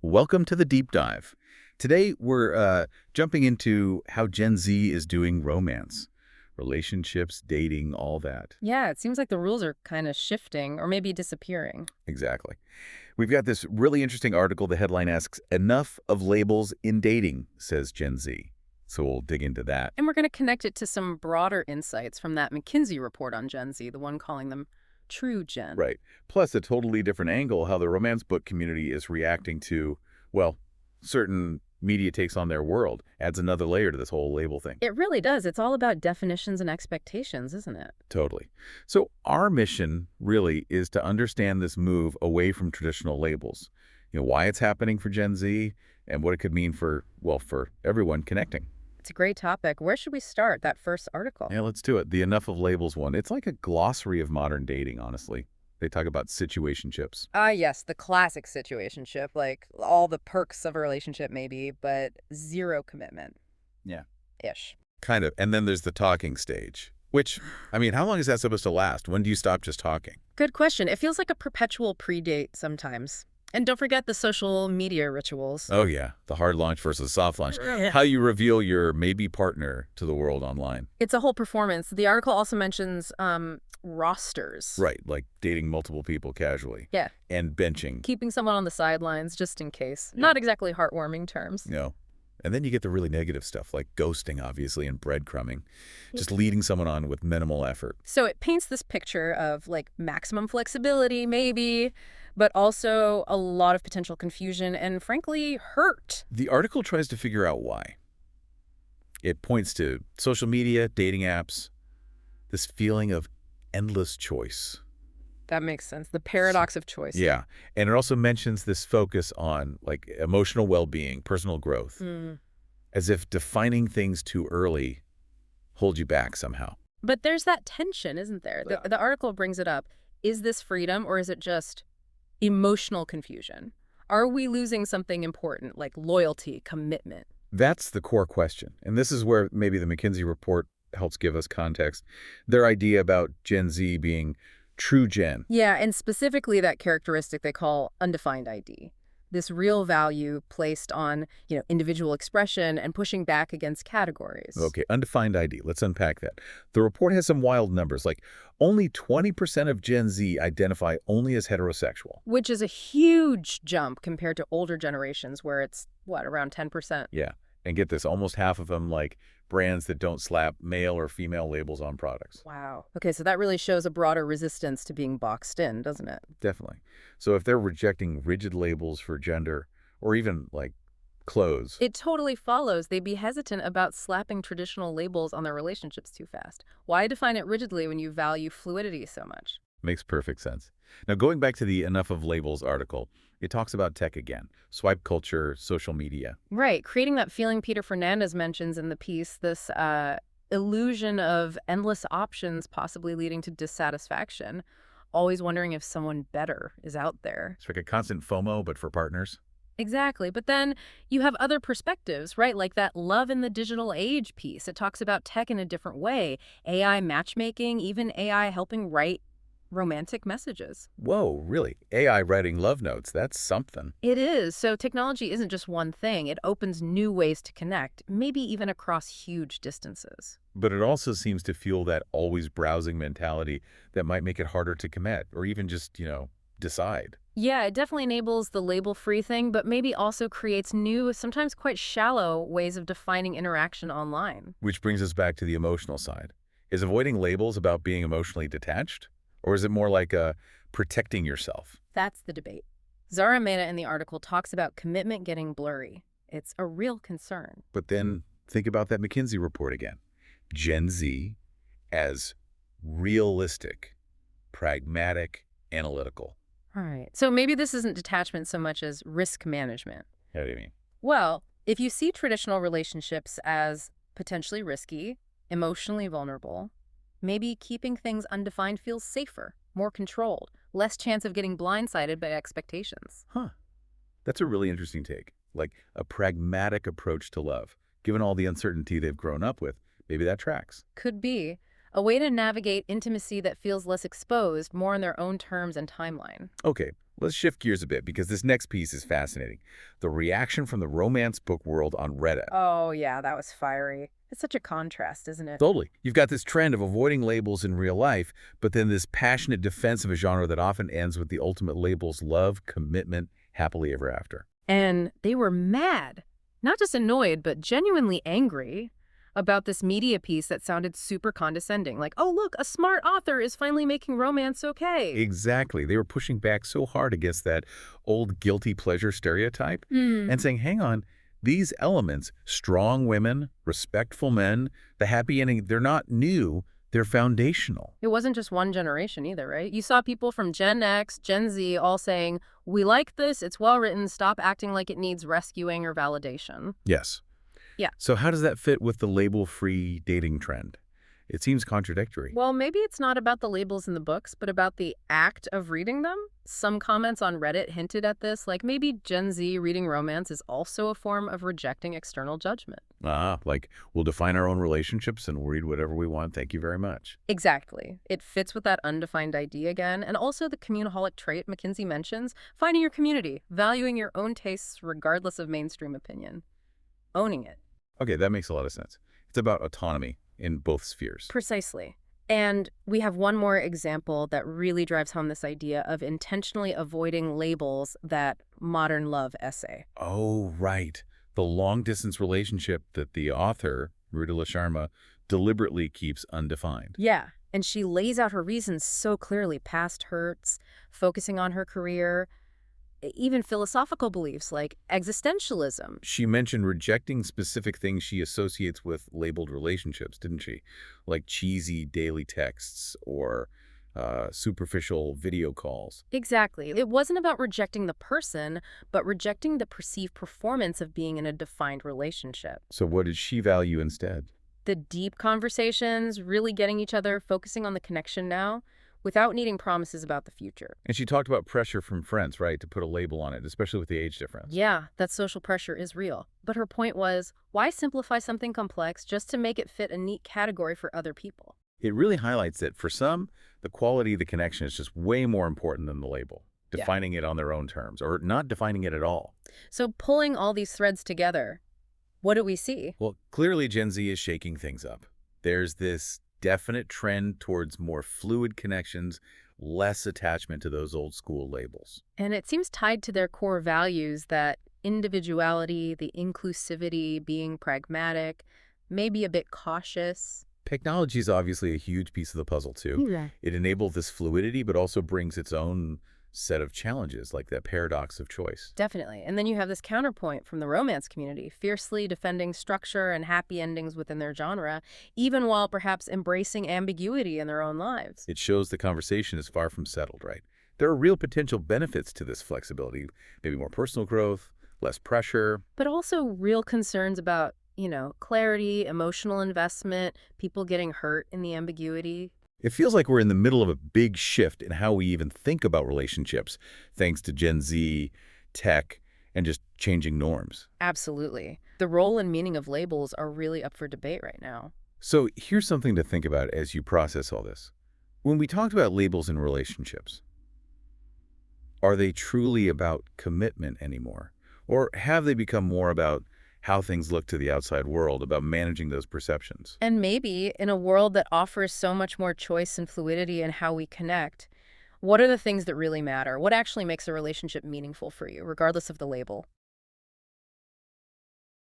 Welcome to the deep dive. Today, we're jumping into how Gen Z is doing romance, relationships, dating, all that. Yeah, it seems like the rules are kind of shifting or maybe disappearing. Exactly. We've got this really interesting article. The headline asks, "Enough of labels in dating," says Gen Z. So we'll dig into that. And we're going to connect it to some broader insights from that McKinsey report on Gen Z, the one calling them True Gen. Right. Plus, a totally different angle, how the romance book community is reacting to, well, certain media takes on their world. Adds another layer to this whole label thing. It really does. It's all about definitions and expectations, isn't it? Totally. So our mission really is to understand this move away from traditional labels. Why it's happening for Gen Z and what it could mean for, well, for everyone connecting. It's a great topic. Where should we start? That first article. Yeah, let's do it. The Enough of Labels one. It's like a glossary of modern dating, honestly. They talk about situationships. Yes, the classic situationship, like all the perks of a relationship maybe, but zero commitment. Yeah. Ish. Kind of. And then there's the talking stage, which, I mean, how long is that supposed to last? When do you stop just talking? Good question. It feels like a perpetual predate sometimes. And don't forget the social media rituals. Oh, yeah. The hard launch versus soft launch. Yeah. How you reveal your maybe partner to the world online. It's a whole performance. The article also mentions rosters. Right, like dating multiple people casually. Yeah. And benching. Keeping someone on the sidelines just in case. Yeah. Not exactly heartwarming terms. No. And then you get the really negative stuff, like ghosting, obviously, and breadcrumbing. Just leading someone on with minimal effort. So it paints this picture of like maximum flexibility, maybe, but also a lot of potential confusion and, frankly, hurt. The article tries to figure out why. It points to social media, dating apps, this feeling of endless choice. That makes sense. The paradox of choice. Yeah. And it also mentions this focus on like emotional well-being, personal growth, as if defining things too early holds you back somehow. But there's that tension, isn't there? Yeah. The article brings it up. Is this freedom or is it just emotional confusion? Are we losing something important like loyalty, commitment? That's the core question. And this is where maybe the McKinsey report helps give us context. Their idea about Gen Z being true Gen. Yeah, and specifically that characteristic they call undefined ID. This real value placed on, individual expression and pushing back against categories. Okay, undefined ID. Let's unpack that. The report has some wild numbers, like only 20% of Gen Z identify only as heterosexual. Which is a huge jump compared to older generations where it's, around 10%. Yeah, and get this, almost half of them like brands that don't slap male or female labels on products. Wow. Okay, so that really shows a broader resistance to being boxed in, doesn't it? Definitely. So if they're rejecting rigid labels for gender or even like clothes. It totally follows they'd be hesitant about slapping traditional labels on their relationships too fast. Why define it rigidly when you value fluidity so much? Makes perfect sense. Now, going back to the Enough of Labels article, it talks about tech again, swipe culture, social media. Right, creating that feeling Peter Fernandez mentions in the piece, this illusion of endless options possibly leading to dissatisfaction, always wondering if someone better is out there. It's like a constant FOMO, but for partners. Exactly, but then you have other perspectives, right? Like that love in the digital age piece. It talks about tech in a different way, AI matchmaking, even AI helping write romantic messages. Whoa, really? AI writing love notes, that's something. It is. So technology isn't just one thing. It opens new ways to connect, maybe even across huge distances. But it also seems to fuel that always browsing mentality that might make it harder to commit or even just, decide. Yeah, it definitely enables the label-free thing, but maybe also creates new, sometimes quite shallow ways of defining interaction online. Which brings us back to the emotional side. Is avoiding labels about being emotionally detached? Or is it more like protecting yourself? That's the debate. Zara Mehta in the article talks about commitment getting blurry. It's a real concern. But then think about that McKinsey report again. Gen Z as realistic, pragmatic, analytical. All right. So maybe this isn't detachment so much as risk management. How do you mean? Well, if you see traditional relationships as potentially risky, emotionally vulnerable, maybe keeping things undefined feels safer, more controlled, less chance of getting blindsided by expectations. Huh. That's a really interesting take. Like a pragmatic approach to love. Given all the uncertainty they've grown up with, maybe that tracks. Could be a way to navigate intimacy that feels less exposed, more on their own terms and timeline. Okay, Let's shift gears a bit because this next piece is fascinating. The reaction from the romance book world on Reddit. Oh, yeah, that was fiery. It's such a contrast, isn't it? Totally. You've got this trend of avoiding labels in real life, but then this passionate defense of a genre that often ends with the ultimate labels: love, commitment, happily ever after. And they were mad, not just annoyed, but genuinely angry about this media piece that sounded super condescending. Like, oh, look, a smart author is finally making romance okay. Exactly. They were pushing back so hard against that old guilty pleasure stereotype and saying, hang on, these elements, strong women, respectful men, the happy ending, they're not new, they're foundational. It wasn't just one generation either, right? You saw people from Gen X, Gen Z all saying, we like this, it's well written, stop acting like it needs rescuing or validation. Yes. Yeah. So how does that fit with the label-free dating trend? It seems contradictory. Well, maybe it's not about the labels in the books, but about the act of reading them. Some comments on Reddit hinted at this, like maybe Gen Z reading romance is also a form of rejecting external judgment. Like we'll define our own relationships and we'll read whatever we want. Thank you very much. Exactly. It fits with that undefined idea again, and also the communaholic trait McKinsey mentions, finding your community, valuing your own tastes regardless of mainstream opinion, owning it. Okay, that makes a lot of sense. It's about autonomy in both spheres. Precisely. And we have one more example that really drives home this idea of intentionally avoiding labels, that modern love essay. Oh, right. The long-distance relationship that the author, Mrudula Sharma, deliberately keeps undefined. Yeah. And she lays out her reasons so clearly: past hurts, focusing on her career, even philosophical beliefs like existentialism. She mentioned rejecting specific things she associates with labeled relationships, didn't she? Like cheesy daily texts or superficial video calls. Exactly. It wasn't about rejecting the person, but rejecting the perceived performance of being in a defined relationship. So what did she value instead? The deep conversations, really getting each other, focusing on the connection now, without needing promises about the future. And she talked about pressure from friends, right, to put a label on it, especially with the age difference. Yeah, that social pressure is real. But her point was, why simplify something complex just to make it fit a neat category for other people? It really highlights that for some, the quality of the connection is just way more important than the label, Yeah. defining it on their own terms, or not defining it at all. So pulling all these threads together, what do we see? Well, clearly Gen Z is shaking things up. There's this definite trend towards more fluid connections, less attachment to those old school labels. And it seems tied to their core values, that individuality, the inclusivity, being pragmatic, maybe a bit cautious. Technology is obviously a huge piece of the puzzle, too. Yeah. It enables this fluidity, but also brings its own set of challenges, like that paradox of choice. Definitely. And then you have this counterpoint from the romance community, fiercely defending structure and happy endings within their genre, even while perhaps embracing ambiguity in their own lives. It shows the conversation is far from settled, right? There are real potential benefits to this flexibility, maybe more personal growth, less pressure. But also real concerns about, clarity, emotional investment, people getting hurt in the ambiguity. It feels like we're in the middle of a big shift in how we even think about relationships, thanks to Gen Z, tech, and just changing norms. Absolutely. The role and meaning of labels are really up for debate right now. So here's something to think about as you process all this. When we talked about labels in relationships, are they truly about commitment anymore? Or have they become more about how things look to the outside world, about managing those perceptions? And maybe in a world that offers so much more choice and fluidity in how we connect, what are the things that really matter? What actually makes a relationship meaningful for you, regardless of the label?